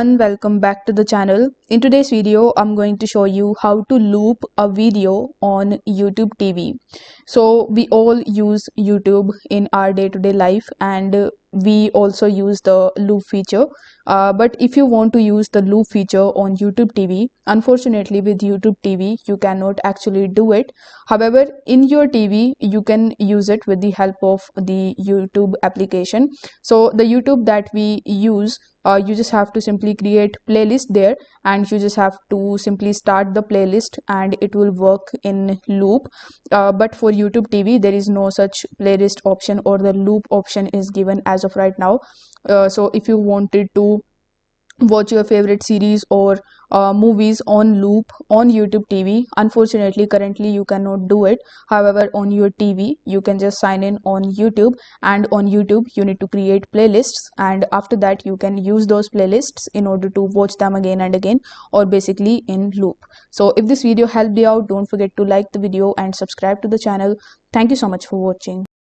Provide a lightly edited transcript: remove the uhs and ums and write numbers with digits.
And welcome back to the channel. In today's video I'm going to show you how to loop a video on YouTube TV. So we all use YouTube in our day-to-day life, and we also use the loop feature, but if you want to use the loop feature on YouTube TV, unfortunately with YouTube TV you cannot actually do it. However, in your TV you can use it with the help of the YouTube application. So the YouTube that we use, you just have to simply create playlist there, and you just have to simply start the playlist and it will work in loop. But for YouTube TV there is no such playlist option, or the loop option is given as of right now. So if you wanted to watch your favorite series or movies on loop on YouTube TV, unfortunately currently you cannot do it. However, on your TV you can just sign in on YouTube, and on YouTube you need to create playlists, and after that you can use those playlists in order to watch them again and again, or basically in loop. So if this video helped you out, don't forget to like the video and subscribe to the channel. Thank you so much for watching.